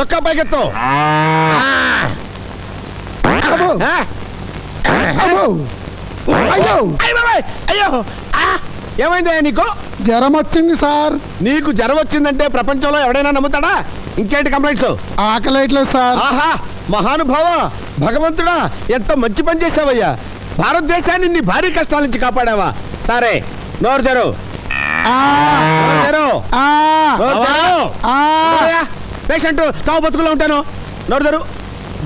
చొక్కా పైకెత్తు. అయ్యో ఏమైందా నీకు? జ్వరం వచ్చింది సార్. నీకు జ్వరం వచ్చిందంటే ప్రపంచంలో ఎవడైనా నమ్ముతాడా? ఇంకేంటి కంప్లైంట్స్? ఆకలేట్లేదు సార్. ఆహా, మహానుభావ, భగవంతుడా, ఎంత మంచి పని చేసావయ్యా. భారతదేశాన్ని నీ భారీ కష్టాల నుంచి కాపాడావా. సరే, నోరు తెరు. పేషెంట్ చావు బతుకులో ఉంటాను. నోరు తెరు.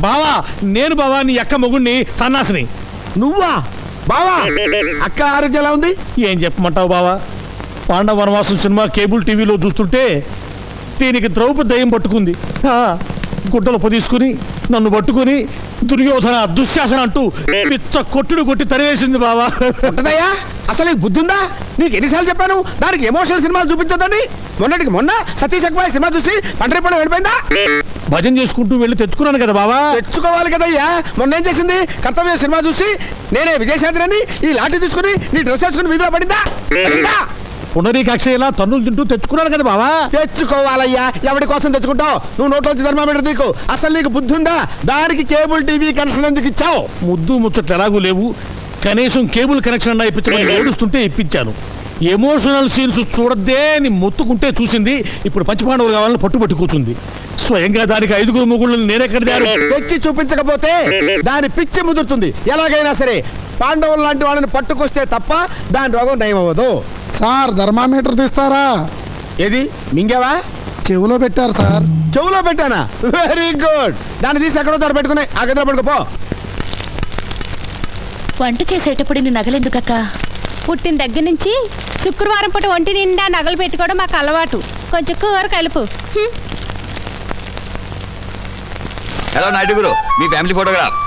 బావా, నేను బావా నీ అక్క మొగుడిని సన్నాసిని. నువ్వా బావా? అక్క ఆరోగ్యం ఎలా ఉంది? ఏం చెప్పమంటావు బావా? పాండవ వనవాసం సినిమా కేబుల్ టీవీలో చూస్తుంటే దీనికి ద్రౌపది దయ్యం పట్టుకుంది. గుడ్డలు పొదీసుకుని నన్ను పట్టుకుని దుర్యోధన దుశ్శాసన అంటూ పిచ్చ కొట్టుడు కొట్టి తరివేసింది బావా. ఉంటదయ్యా, అసలు నీకు బుద్ధి ఉందా? నీకు ఎన్నిసార్లు చెప్పాను దానికి ఎమోషనల్ సినిమాలు చూపించొద్దని? మొన్నటికి మొన్న సతీష్ అక్బాయ్ సినిమా చూసి పంటరిపడ వెళ్ళిపోయిందా? భజన చేసుకుంటూ వెళ్ళి తెచ్చుకున్నాను కదా బావా. తెచ్చుకోవాలి కదయ్యా. మొన్న ఏం చేసింది? కర్తవ్య సినిమా చూసి నేనే విజయశాంతిని ఈ లాఠీ తీసుకుని నీ డ్రెస్ వేసుకుని వీధిలో పడిందా? పునరీకాక్ష ఇలా తన్నులు తింటూ తెచ్చుకున్నాను కదా బావా. తెచ్చుకోవాలయ్యా. ఎవరి కోసం తెచ్చుకుంటావు? నువ్వు నోట్లోంచి థర్మామీటర్ నీకు. అసలు నీకు బుద్ధి ఉందా? దానికి కేబుల్ టీవీ కనెక్షన్ ఎందుకు ఇచ్చావు? ముద్దు ముచ్చట్లు ఎలాగూ లేవు, కనీసం కేబుల్ కనెక్షన్ అన్నా ఇప్పించమని ఏడుస్తుంటే ఇప్పించాను. ఎమోషనల్ సీన్స్ చూడద్దే అని మొత్తుకుంటే చూసింది. ఇప్పుడు పంచపాండవులు కావాలని పట్టుబట్టి కూర్చుంది. స్వయంగా దానికి 5 మొగుళ్ళని నేనెక్కడ తెచ్చి చూపించకపోతే దాని పిచ్చి ముదురుతుంది. ఎలాగైనా సరే పాండవులు లాంటి వాళ్ళని పట్టుకొస్తే తప్ప దాని రోగం నయం అవ్వదు. సార్, థర్మామీటర్ తీస్తారా? ఏది మింగావా? చెవులో పెట్టారు సార్. చెవులో పెట్టానా? Very good. దాన్ని తీసి ఎక్కడో తోట పెట్టుకుని ఆ గదిలో పడుకోపో. వంట చేసేటప్పుడు నీ నగలెందుకక్క? పుట్టిన దగ్గర నుంచి శుక్రవారం పూట ఒంటి నిండా నగలు పెట్టుకోవడం మాకు అలవాటు. కొంచెం కూర కలుపు. హలో నాయుడు గురు, మీ ఫ్యామిలీ ఫోటోగ్రాఫ్.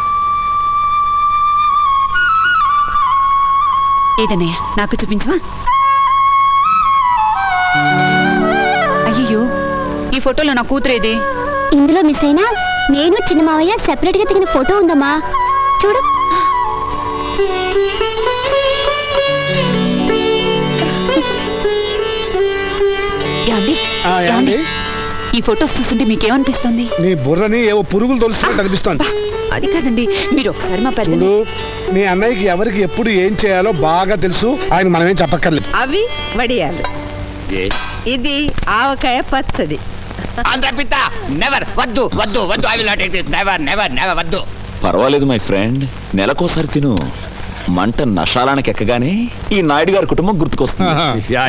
ఏదన్నయ్య, నాకు చూపించవా? అయ్యో, ఈ ఫోటోలో నా కూతురేది? ఇందులో మిస్ అయినా నేను చిన్న మావయ్య సెపరేట్ గా దిగిన ఫోటో ఉందమ్మా, చూడు. ఈ ఫోటోస్ చూస్తుంటే మీకేమనిపిస్తుంది? నీ బుర్రని ఏవో పురుగులు తొలుస్తున్నట్టు అనిపిస్తోంది. అది కాదండి, మీరు ఒకసారి మా పెద్ద మీ అన్నయ్యకి ఎవరికి ఎప్పుడు ఏం చేయాలో బాగా తెలుసు. ఆయన మనమేం చెప్పక్కర్లేదు. అవి వడియాలు, ఇది ఆవకాయ పచ్చడి. వద్దు. పర్వాలేదు మై ఫ్రెండ్, నెలకోసారి తిను. మంట నషాలానికి ఎక్కగానే ఈ నాయుడు గారి కుటుంబం గుర్తుకొస్తుంది. యా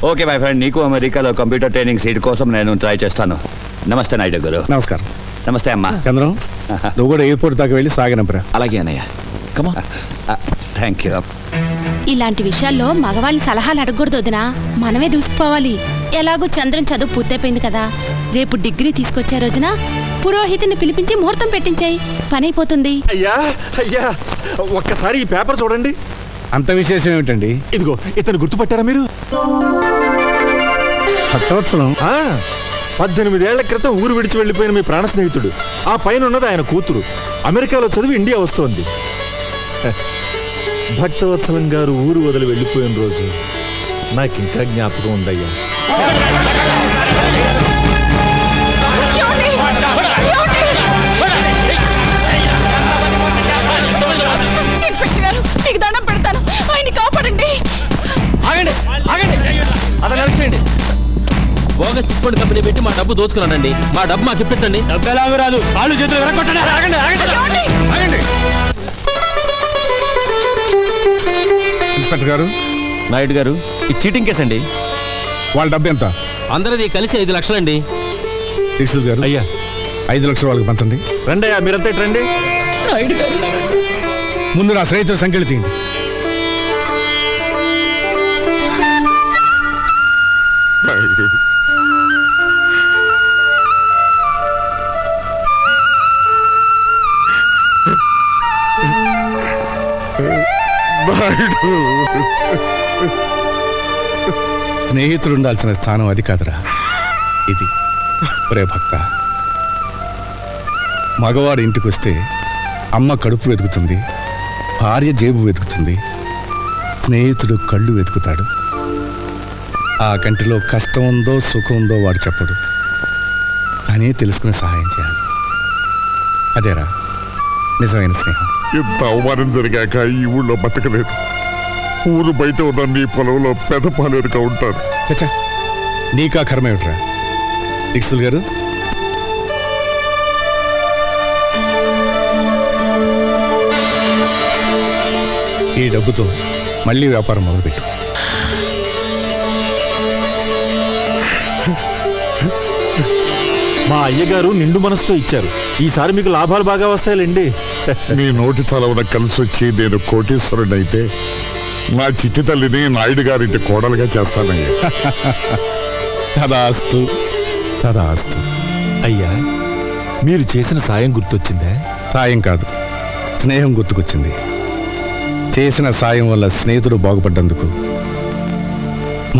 ఓకే మై ఫ్రెండ్, నీకు అమెరికాలో కంప్యూటర్ ట్రైనింగ్ సీట్ కోసం నేను ట్రై చేస్తాను. నమస్తే నాయుడు గారు. నమస్కారం. నమస్తే అమ్మా. చంద్రం, నువ్వు కూడా ఎయిర్పోర్ట్ దాకా వెళ్ళి సాగనంపరా. అలాగే అన్నయ్య. కమా. Thank you. ఇలాంటి విషయాల్లో మగవాళ్ళని సలహాలు అడగకూడదు వదినా, మనమే దూసుకుపోవాలి. ఎలాగో చంద్రం చదువు పూర్తయిపోయింది కదా, రేపు డిగ్రీ తీసుకొచ్చే రోజున పురోహితుని పిలిపించి ముహూర్తం పెట్టించాయి, పని అయిపోతుంది. అయ్యా అయ్యా, ఒక్కసారి ఈ పేపర్ చూడండి. అంత విశేషం ఏమిటండి? ఇదిగో, ఇతను గుర్తుపట్టారా మీరు? భక్తవత్సలం. 18 ఏళ్ల క్రితం ఊరు విడిచి వెళ్ళిపోయిన మీ ప్రాణ స్నేహితుడు. ఆ పైన ఉన్నది ఆయన కూతురు. అమెరికాలో చదివి ఇండియా వస్తోంది. భక్తవత్సలం గారు ఊరు వదిలి వెళ్ళిపోయిన రోజు నాకు ఇంకా జ్ఞాపకం ఉందయ్యా. మీకు దండం పెడతాను, ఆయన్ని కాపాడండి. అతను అరెస్ట్ చేయండి. బోగస్ చిట్ ఫండ్ కంపెనీ పెట్టి మా డబ్బు దోచుకున్నానండి. మా డబ్బు మాకు ఇప్పించండి. డబ్బు ఎలాగో రాదు, కాళ్ళు చేతులు విరగొట్టండి. ఇన్స్పెక్టర్ గారు. నాయుడు గారు, ఈ చీటింగ్ కేసు అండి. వాళ్ళ డబ్బు ఎంత? అందరిది కలిసి 5 లక్షలండి. డీసీల్ గారు, అయ్యా 5 లక్షలు వాళ్ళకి పంచండి. రండి అయ్యా, మీరంతా ఇటు రండి. ముందు నా స్నేహితుల సంఖ్యలు తీయండి. స్నేహితుడు ఉండాల్సిన స్థానం అది కాదురా, ఇది. ఒరే భక్త, మగవాడు ఇంటికి వస్తే అమ్మ కడుపు వెతుకుతుంది, భార్య జేబు వెతుకుతుంది, స్నేహితుడు కళ్ళు వెతుకుతాడు. ఆ కంటిలో కష్టం ఉందో సుఖం ఉందో వాడు చెప్పడు. అని తెలుసుకుని సహాయం చేయాలి. అదేరా నిజమైన స్నేహం. ఇంత అవమానం జరిగాక ఈ ఊళ్ళో బతకలేదు. ఊరు బయట ఉన్న నీ పొలంలో పెదపాలేరుగా ఉంటాను. చచ్చా నీకా కర్మ ఏమిట్రా? దీక్షితులు గారు, ఈ డబ్బుతో మళ్ళీ వ్యాపారం మొదలుపెట్టు. మా అయ్యగారు నిండు మనసుతో ఇచ్చారు. ఈసారి మీకు లాభాలు బాగా వస్తాయిలేండి. నీ నోటి చలవన కలిసి వచ్చి నేను కోటీశ్వరుడైతే నా చిట్టి తల్లిని నాయుడు గారింటి కోడలుగా చేస్తానయ్యా. తదాస్తు తదాస్తు. అయ్యా, మీరు చేసిన సాయం గుర్తొచ్చిందా? సాయం కాదు, స్నేహం గుర్తుకొచ్చింది. చేసిన సాయం వల్ల స్నేహితుడు బాగుపడ్డందుకు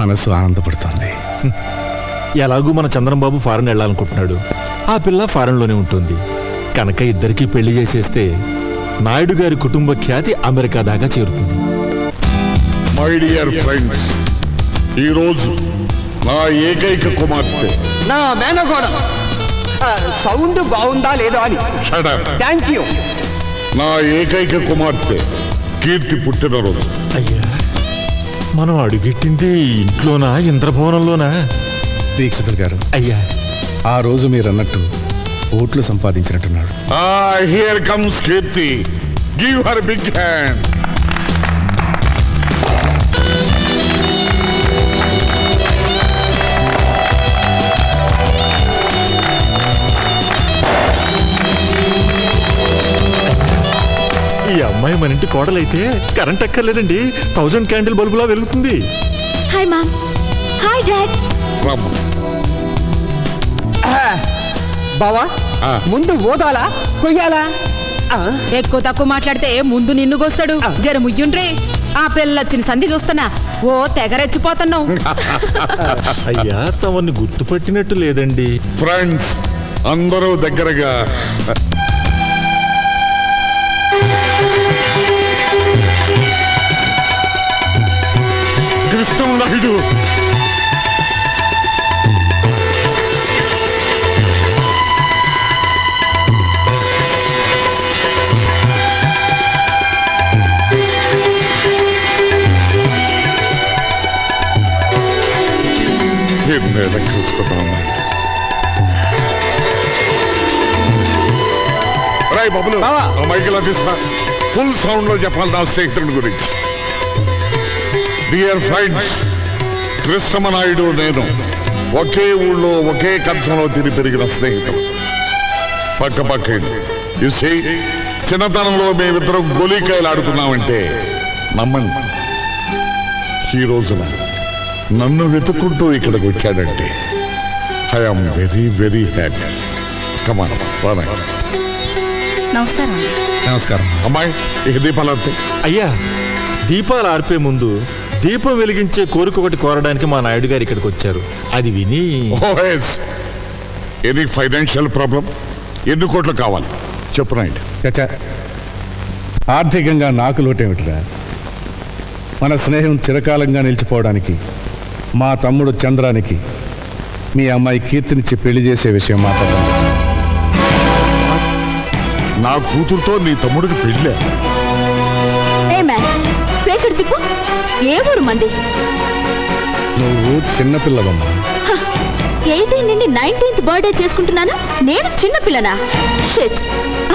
మనసు ఆనందపడుతోంది. ఎలాగూ మన చంద్రంబాబు ఫారెన్ వెళ్ళాలనుకుంటున్నాడు. ఆ పిల్ల ఫారెన్లోనే ఉంటుంది కనుక ఇద్దరికీ పెళ్లి చేసేస్తే నాయుడు గారి కుటుంబ ఖ్యాతి అమెరికా దాకా చేరుతుంది. మై డియర్ ఫ్రెండ్స్, ఈరోజు నా ఏకైక కుమార్తె, నా మేనగోడ సౌండ్ బాగుందా లేదో అని. Shut up. Thank you. నా ఏకైక కుమార్తె కీర్తి పుట్టినరోజు. అయ్యా, మనం అడుగెట్టింది ఇంట్లోనా ఇంద్రభవనంలోనా? దీక్షితులు గారు, అయ్యా, ఆ రోజు మీరు అన్నట్టు ఓట్లు సంపాదించినట్టున్నాడు. Here comes Keerthi. Give her big hand. ఈ అమ్మాయి మన ఇంటి కోడలైతే కరెంట్ ఎక్కర్లేదండి. 1000 క్యాండిల్ బల్బులా వెలుగుతుంది. Hi mom. Hi dad. బావా, ముందు ఓదాలా కొయ్యాలా? ఎక్కువ తక్కువ మాట్లాడితే ముందు నిన్ను గోస్తాడు. జర ముయ్యుండ్రే. ఆ పిల్లొచ్చిన సంధి చూస్తున్నా ఓ తెగరెచ్చిపోతున్నావు. అయ్యా, తమని గుర్తుపట్టినట్టు లేదండి. ఫ్రెండ్స్ అందరూ దగ్గరగా కృష్ణ నాయుడు. ఎన్నేళ్ళ కృష్ణ రాయ్ బాబులు, మైకిలా తీసిన ఫుల్ సౌండ్ లో చెప్పాలి నా స్నేహితుడి గురించి. డియర్ ఫ్రెండ్స్, కృష్ణమనాయుడు నేను ఒకే ఊళ్ళో ఒకే కంచంలో తిని పెరిగిన స్నేహితులు. పక్క పక్క చూసి చిన్నతనంలో మేమిద్దరం గోలీకాయలు ఆడుకున్నామంటే నమ్మండి, ఈ రోజున నన్ను వెతుక్కుంటూ ఇక్కడికి వచ్చాడంటే I'm very very happy. Come on boy. నమస్కారం. నమస్కారం. అమ్మాయి, ఇక దీపాలు. అయ్యా, దీపాలు ఆర్పే ముందు దీపం వెలిగించే కోరిక ఒకటి కోరడానికి మా నాయుడు గారు ఇక్కడికి వచ్చారు. అది విని ఎనీ ఫైనాన్షియల్ ప్రాబ్లం? ఎన్ని కోట్లు కావాలి చెప్పు నాయుడు. చచ్చా, ఆర్థికంగా నాకు లోటేమిటిరా? మన స్నేహం చిరకాలంగా నిలిచిపోవడానికి మా తమ్ముడు చంద్రానికి మీ అమ్మాయి కీర్తినిచ్చి పెళ్లి చేసే విషయం మాట్లాడాలి. నా కూతురుతో నీ తమ్ముడికి పెళ్ళే? ఏ మ్యాన్, ఫేసుడు తిప్పు. ఏ ఊరు మంది? నువ్వు చిన్నపిల్లవమ్మా. 18 నుండి 19th బర్త్డే చేసుకుంటున్నాను. నేను చిన్నపిల్లనా? షిట్,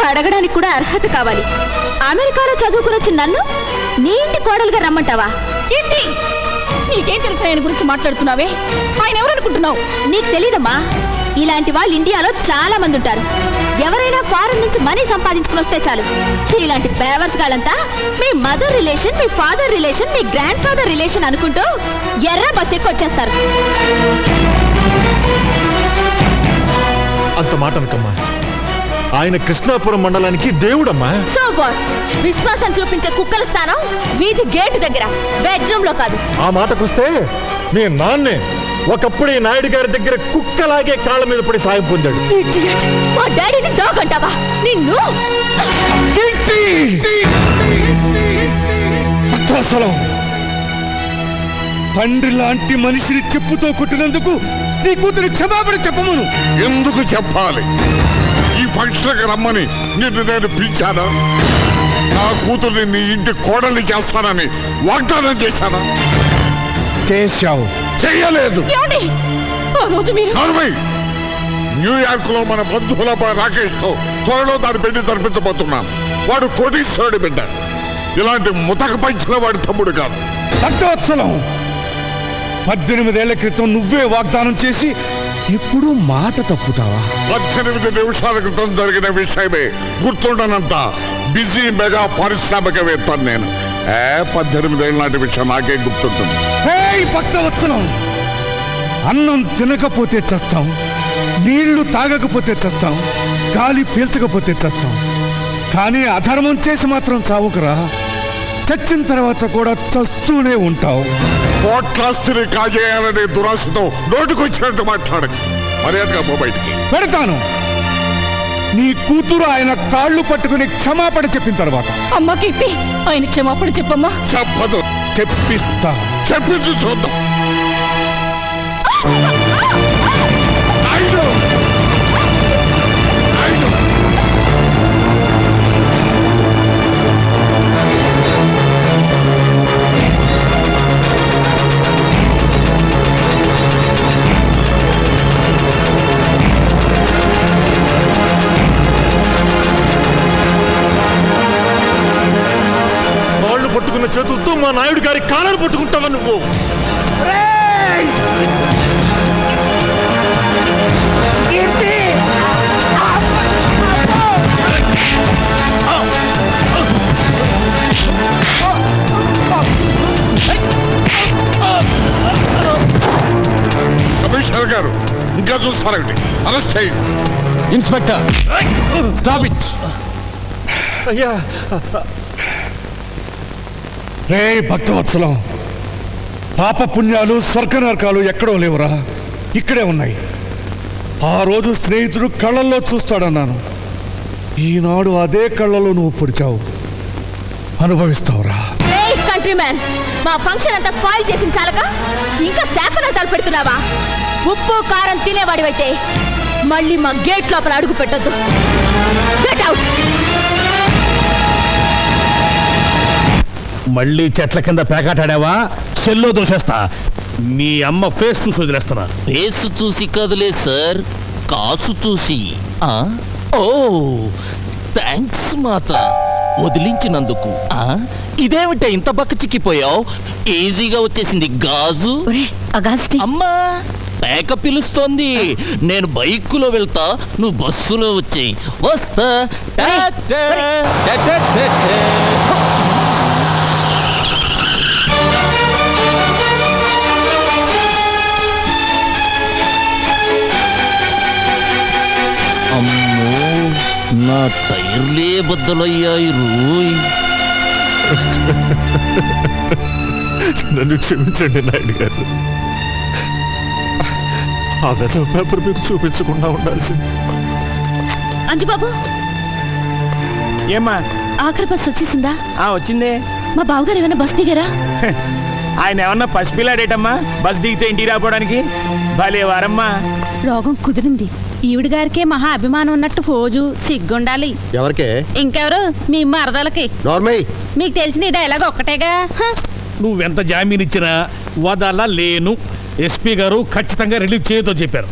అడగడానికి కూడా అర్హత కావాలి. అమెరికాలో చదువుకుని వచ్చిన నన్ను నీ ఇంటి కోడలుగా రమ్మంటావా? ఏంటి నీకేం తెలుసు ఆయన గురించి మాట్లాడుతున్నావే? ఆయన ఎవరు అనుకుంటున్నావు? నీకు తెలీదమ్మా, ఇలాంటి వాళ్ళు ఇండియాలో చాలా మంది ఉంటారు. ఎవరైనా ఫారెన్ నుంచి మనీ సంపాదించుకుని వస్తే చాలు, ఇలాంటి బేవర్స్ గాళ్ళంతా మీ మదర్ రిలేషన్, మీ ఫాదర్ రిలేషన్, మీ గ్రాండ్ ఫాదర్ రిలేషన్ అనుకుంటూ ఎర్ర బస్ ఎక్కి వచ్చేస్తారు. అంత మాట అనకమ్మా. ఆయన కృష్ణాపురం మండలానికి దేవుడమ్మా. So what? విశ్వాసం చూపించే కుక్కల స్థానం వీధి గేటు దగ్గర, బెడ్రూమ్ లో కాదు. ఆ మాటకొస్తే మీ నాన్నే ఒకప్పుడు ఈ నాయుడు గారి దగ్గర కుక్కలాగే కాళ్ళ మీద పడి సాయం పొందాడు. Idiot! మా డాడీని డాగ్ అంటావా? నిన్ను తండ్రి లాంటి మనిషిని చెప్పుతో కొట్టినందుకు నీ కూతురు క్షమాపణ చెప్పమును. ఎందుకు చెప్పాలి? ఈ ఫంక్షన్కి రమ్మని నిన్ను నేను పిలిచానా? నా కూతుర్ని నీ ఇంటి కోడల్ని చేస్తానని వాగ్దానం చేశానా? చేశావు. చెయ్యలేదు. ఏమండి? ఆ రోజు మీరు న్యూయార్క్ లో మన బంధువుల రాకేష్ తో త్వరలో దాని పెళ్లి జరిపించబోతున్నాం. వాడు కోటీశ్వరుడి బిడ్డ. ఇలాంటి ముతక పంచిన వాడి తమ్ముడు కాదు. భక్తవత్సలం, 18 ఏళ్ల క్రితం నువ్వే వాగ్దానం చేసి ఇప్పుడు మాట తప్పుతావా? 18 నిమిషాల క్రితం జరిగిన విషయమే గుర్తుండనంత బిజీ మెగా పారిశ్రామికవేత్త నేను. 18 ఏళ్ళ నాటి విషయం నాకే గుర్తుంటుంది. భక్తవత్సలం, అన్నం తినకపోతే చస్తాం, నీళ్లు తాగకపోతే చస్తాం, గాలి పీల్చకపోతే చస్తాం, కానీ అధర్మం చేసి మాత్రం చావుకురా. చచ్చిన తర్వాత కూడా చస్తూనే ఉంటావు. కోట్లాస్తిని కాజేయాలనే దురాశతో నోటికొచ్చినట్టు మాట్లాడకు. మర్యాదగా పో బయటికి. పెడతాను. నీ కూతురు ఆయన కాళ్ళు పట్టుకుని క్షమాపణ చెప్పిన తర్వాత. అమ్మ కీర్తి, ఆయన క్షమాపణ చెప్పమ్మా. చెప్పదు. చెప్పిస్తా. చెప్పించి చూద్దాం. వాళ్ళు పట్టుకున్న చేతులతో మా నాయుడు గారి కాళ్ళను పట్టుకుంటావా నువ్వు? కమిషనర్ గారు, ఇంకా చూస్తారండి. అరెస్ట్ చేయండి. Inspector, stop it. అయ్యా, రే భక్తవత్సలం, పాప పుణ్యాలు స్వర్గ నరకాలు ఎక్కడో లేవురా, ఇక్కడే ఉన్నాయి. ఆ రోజు స్నేహితుడు కళ్ళల్లో చూస్తాడన్నాను. ఈనాడు అదే కళ్ళలో నువ్వు పొడిచావు. అనుభవిస్తావురా. కంట్రీ మ్యాన్, మా ఫంక్షన్ అంతా స్పాయిల్ చేసిన చాలక ఇంకా శాపనార్థాలు పెడుతున్నావా? ఉప్పు కారం తినేవాడివైతే మళ్ళీ మా గేట్ లోపల అడుగు పెట్టొద్దు. Get out. మళ్ళీ చెట్ల కింద పేకాటాడావా? సెల్లో దోసేస్తా. మీ అమ్మ ఫేస్ చూసి వదిలేస్తున్నా. ఫేస్ చూసి కదలే సార్, కాసు చూసి. ఓ థ్యాంక్స్ మాత, వదిలించినందుకు. ఇదేమిట ఇంత బక్క చిక్కిపోయావు? ఈజీగా వచ్చేసింది గాజు. అమ్మా, పేక పిలుస్తోంది. నేను బైకులో వెళ్తా, నువ్వు బస్సులో వచ్చేయి. వస్తా. అమ్మో, నా టైర్లే బద్దలయ్యాయి రోయ్. నన్ను క్షమించండి నాయుడు గారు. ఆ వెధవ పేపర్ మీకు చూపించకుండా ఉండాల్సింది. అంజుబాబు, ఏమ్మా? ఆఖరి బస్ వచ్చేసిందా? వచ్చిందే. మా బావగారు ఏమైనా బస్ దిగారా? ఆయన ఏమన్నా పసిపిల్లాడేటమ్మా బస్ దిగితే ఇంటికి రాపోవడానికి? భలే వారమ్మా. రోగం కుదిరింది. ఈవిడ గారికే మహా అభిమానం ఉన్నట్టు ఫోజు సిగ్గుండాలి. ఎవరికే? ఇంకెవరు? మీ మరదలకి. నార్మల్. మీకు తెలిసింది ఈ డైలాగ్ ఒక్కటేగా. నువ్వెంత జామీన్ ఇచ్చినా వదల లేను. ఎస్పీ గారు ఖచ్చితంగా రిలీజ్ చేయతో చెప్పారు.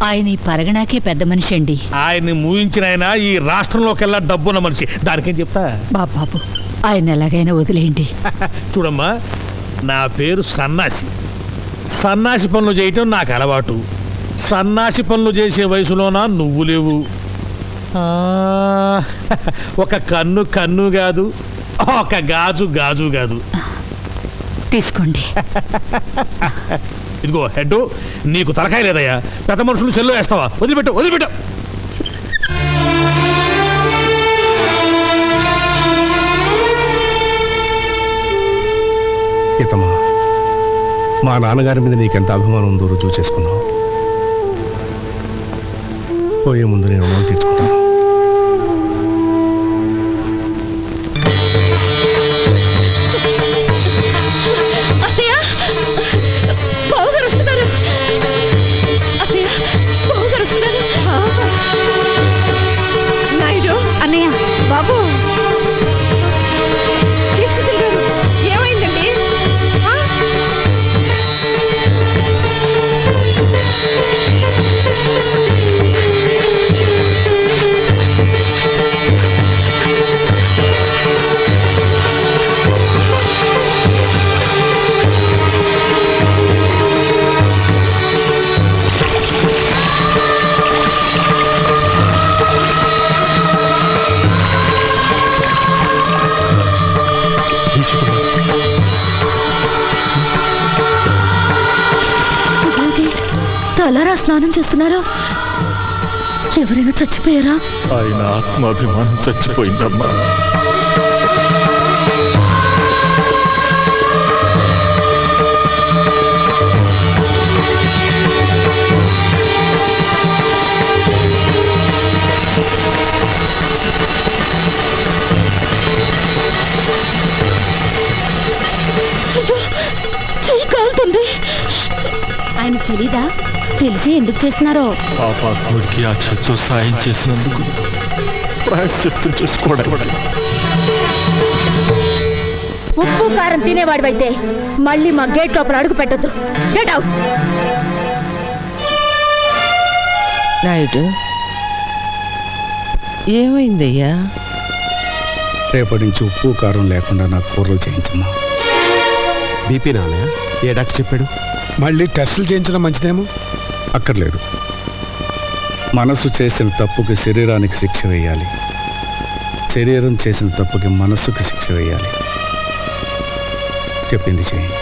ఆయన ఈ పరగణాకే పెద్ద మనిషి అండి. ఆయన్ని మూయించిన ఆయన ఈ రాష్ట్రంలోకెల్లా డబ్బున్న మనిషి. దానికేం చెప్తా? బాబు, ఆయన ఎలాగైనా వదిలేయండి. చూడమ్మా, నా పేరు సన్నాసి. సన్నాసి పనులు చేయటం నాకు అలవాటు. సన్నాసి పనులు చేసే వయసులోనా నువ్వు లేవు. ఒక కన్ను కన్ను కాదు, ఒక గాజు గాజు కాదు. తీసుకోండి. ఇదిగో హెడ్, నీకు తలకాయ లేదయ్యా. పెద్ద మనుషులు సెల్లో వేస్తావా? వదిలిపెట్టు, వదిలిపెట్టు. ఇతమా, మా నాన్నగారి మీద నీకెంత అభిమానం ఉందో రుజువు చేసుకున్నావు. పోయే ముందు నేను రుణం తీర్చుకుంటాను. బావగారు వస్తున్నారు. ఎవరా స్నానం చేస్తున్నారో? ఎవరైనా చచ్చిపోయారా? ఆయన ఆత్మాభిమానం చచ్చిపోయిందమ్మా. కాలుతుంది. ఆయన తెలీదా? తెలిసి ఎందుకు చేస్తున్నారో? పాపాత్ముడికి ఆ చేతితో సాయం చేసినందుకు ప్రాయశ్చిత్తం చేసుకోవడానికి. ఉప్పు కారం తినేవాడివైతే మళ్ళీ మా గేట్ లోపల అడుగు పెట్టద్దు. Get out. నాయుడు, ఏమైందయ్యా? రేపటి నుంచి ఉప్పు కారం లేకుండా నాకు కూరలు చేయించమ్మా. బీపీ నాన్న ఏ డాక్టర్ చెప్పాడు? మళ్ళీ టెస్టులు చేయించడం మంచిదేమో. అక్కర్లేదు. మనసు చేసిన తప్పుకి శరీరానికి శిక్ష వేయాలి, శరీరం చేసిన తప్పుకి మనస్సుకి శిక్ష వేయాలి. చెప్పింది చేయండి.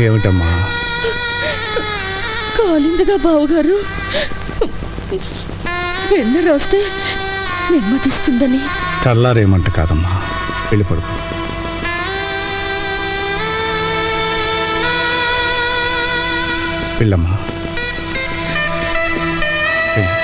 ఏమిటమ్మా? కాలిందిగా బావగారు. వెన్న రాస్తే నెమ్మదిస్తుందని. చల్లారేమంట కాదమ్మా, వెళ్ళి పడుకో. వెళ్ళమ్మా, వెళ్ళు.